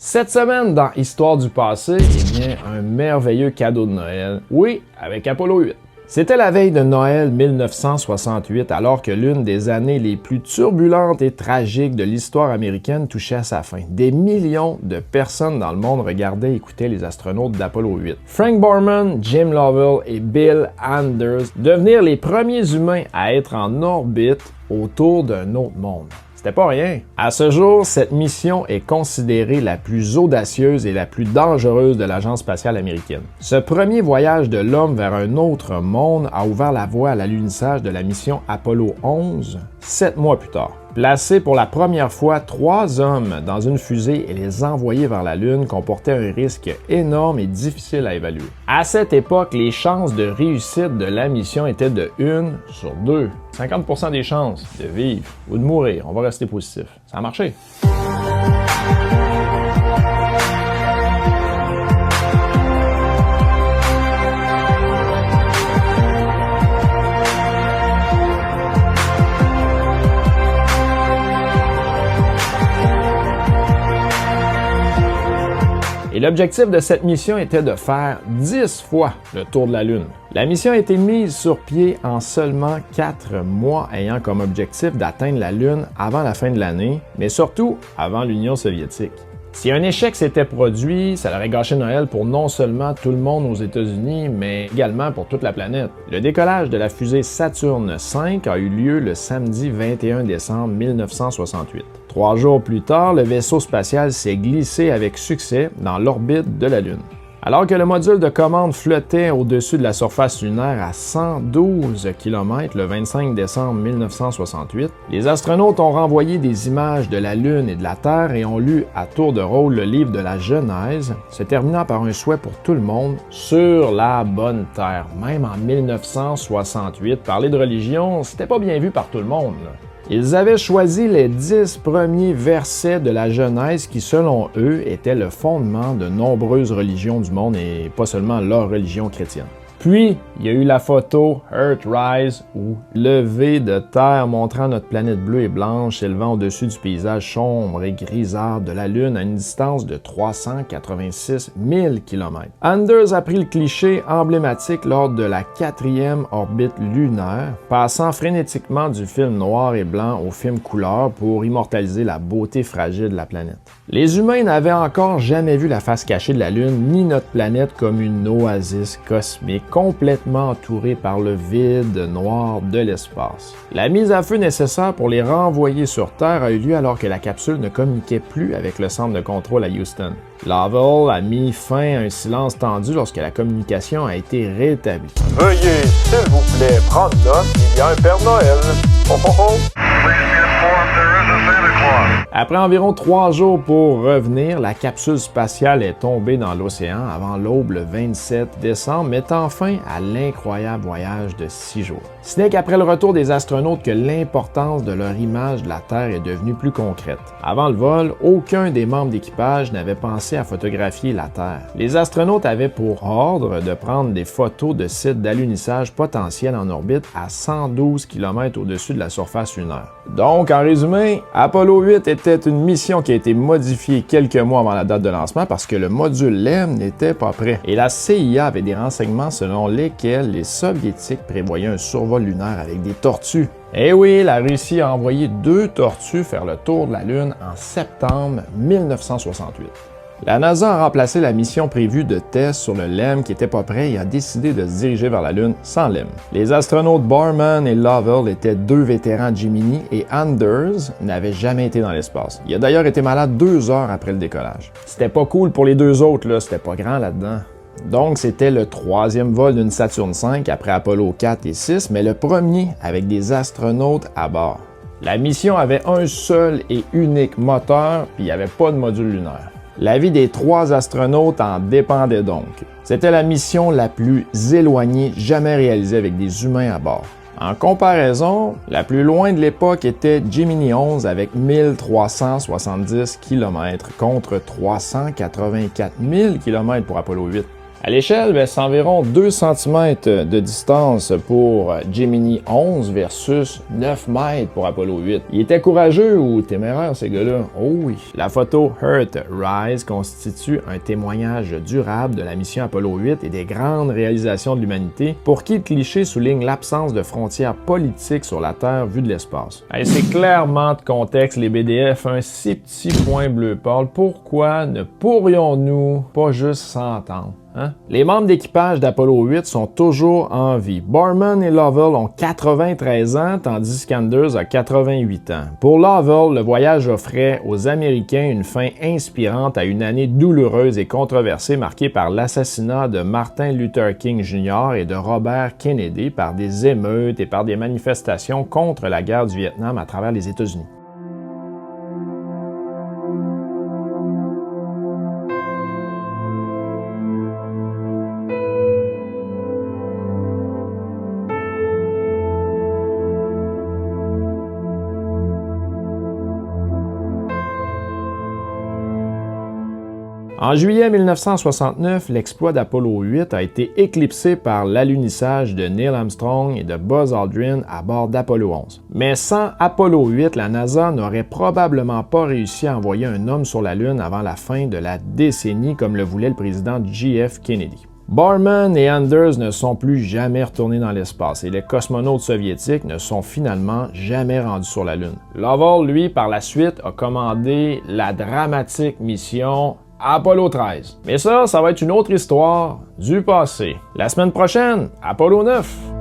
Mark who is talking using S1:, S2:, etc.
S1: Cette semaine, dans Histoire du passé, eh bien, un merveilleux cadeau de Noël. Oui, avec Apollo 8. C'était la veille de Noël 1968, alors que l'une des années les plus turbulentes et tragiques de l'histoire américaine touchait à sa fin. Des millions de personnes dans le monde regardaient et écoutaient les astronautes d'Apollo 8. Frank Borman, Jim Lovell et Bill Anders devenir les premiers humains à être en orbite autour d'un autre monde. C'était pas rien. À ce jour, cette mission est considérée la plus audacieuse et la plus dangereuse de l'Agence spatiale américaine. Ce premier voyage de l'homme vers un autre monde a ouvert la voie à l'alunissage de la mission Apollo 11, 7 mois plus tard. Placer pour la première fois 3 hommes dans une fusée et les envoyer vers la Lune comportait un risque énorme et difficile à évaluer. À cette époque, les chances de réussite de la mission étaient de 1 sur 2. 50% des chances de vivre ou de mourir. On va rester positif. Ça a marché. Et l'objectif de cette mission était de faire 10 fois le tour de la Lune. La mission a été mise sur pied en seulement 4 mois, ayant comme objectif d'atteindre la Lune avant la fin de l'année, mais surtout avant l'Union soviétique. Si un échec s'était produit, ça aurait gâché Noël pour non seulement tout le monde aux États-Unis, mais également pour toute la planète. Le décollage de la fusée Saturne V a eu lieu le samedi 21 décembre 1968. 3 jours plus tard, le vaisseau spatial s'est glissé avec succès dans l'orbite de la Lune. Alors que le module de commande flottait au-dessus de la surface lunaire à 112 km le 25 décembre 1968, les astronautes ont renvoyé des images de la Lune et de la Terre et ont lu à tour de rôle le livre de la Genèse, se terminant par un souhait pour tout le monde sur la bonne Terre. Même en 1968, parler de religion, c'était pas bien vu par tout le monde. Ils avaient choisi les 10 premiers versets de la Genèse qui, selon eux, étaient le fondement de nombreuses religions du monde et pas seulement leur religion chrétienne. Puis, il y a eu la photo Earthrise ou lever de terre montrant notre planète bleue et blanche s'élevant au-dessus du paysage sombre et grisâtre de la Lune à une distance de 386 000 km. Anders a pris le cliché emblématique lors de la 4e orbite lunaire, passant frénétiquement du film noir et blanc au film couleur pour immortaliser la beauté fragile de la planète. Les humains n'avaient encore jamais vu la face cachée de la Lune ni notre planète comme une oasis cosmique complètement entourée par le vide noir de l'espace. La mise à feu nécessaire pour les renvoyer sur Terre a eu lieu alors que la capsule ne communiquait plus avec le centre de contrôle à Houston. Lovell a mis fin à un silence tendu lorsque la communication a été rétablie.
S2: Veuillez, s'il vous plaît, prendre note, il y a un Père Noël. Oh oh oh!
S1: Après environ 3 jours pour revenir, la capsule spatiale est tombée dans l'océan avant l'aube le 27 décembre, mettant fin à l'incroyable voyage de 6 jours. Ce n'est qu'après le retour des astronautes que l'importance de leur image de la Terre est devenue plus concrète. Avant le vol, aucun des membres d'équipage n'avait pensé à photographier la Terre. Les astronautes avaient pour ordre de prendre des photos de sites d'alunissage potentiels en orbite à 112 km au-dessus de la surface lunaire. Donc, en résumé, Apollo 8 était une mission qui a été modifiée quelques mois avant la date de lancement parce que le module LEM n'était pas prêt. Et la CIA avait des renseignements selon lesquels les Soviétiques prévoyaient un survol lunaire avec des tortues. Eh oui, la Russie a envoyé 2 tortues faire le tour de la Lune en septembre 1968. La NASA a remplacé la mission prévue de test sur le LEM qui n'était pas prêt et a décidé de se diriger vers la Lune sans LEM. Les astronautes Borman et Lovell étaient 2 vétérans Gemini et Anders n'avait jamais été dans l'espace. Il a d'ailleurs été malade 2 heures après le décollage. C'était pas cool pour les 2 autres, là, c'était pas grand là-dedans. Donc, c'était le 3e vol d'une Saturne V après Apollo 4 et 6, mais le premier avec des astronautes à bord. La mission avait un seul et unique moteur, puis il n'y avait pas de module lunaire. La vie des 3 astronautes en dépendait donc. C'était la mission la plus éloignée jamais réalisée avec des humains à bord. En comparaison, la plus loin de l'époque était Gemini 11 avec 1370 km contre 384 000 km pour Apollo 8. À l'échelle, c'est environ 2 cm de distance pour Gemini 11 versus 9 mètres pour Apollo 8. Il était courageux ou téméraire, ces gars-là? Oh oui! La photo Earth-Rise constitue un témoignage durable de la mission Apollo 8 et des grandes réalisations de l'humanité, pour qui le cliché souligne l'absence de frontières politiques sur la Terre vue de l'espace. C'est clairement de contexte, les BDF, un si petit point bleu pâle. Pourquoi ne pourrions-nous pas juste s'entendre? Hein? Les membres d'équipage d'Apollo 8 sont toujours en vie. Borman et Lovell ont 93 ans, tandis qu'Anders a 88 ans. Pour Lovell, le voyage offrait aux Américains une fin inspirante à une année douloureuse et controversée marquée par l'assassinat de Martin Luther King Jr. et de Robert Kennedy par des émeutes et par des manifestations contre la guerre du Vietnam à travers les États-Unis. En juillet 1969, l'exploit d'Apollo 8 a été éclipsé par l'alunissage de Neil Armstrong et de Buzz Aldrin à bord d'Apollo 11. Mais sans Apollo 8, la NASA n'aurait probablement pas réussi à envoyer un homme sur la Lune avant la fin de la décennie comme le voulait le président J.F. Kennedy. Borman et Anders ne sont plus jamais retournés dans l'espace et les cosmonautes soviétiques ne sont finalement jamais rendus sur la Lune. Lovell, lui, par la suite, a commandé la dramatique mission Apollo 13. Mais ça va être une autre histoire du passé. La semaine prochaine, Apollo 9.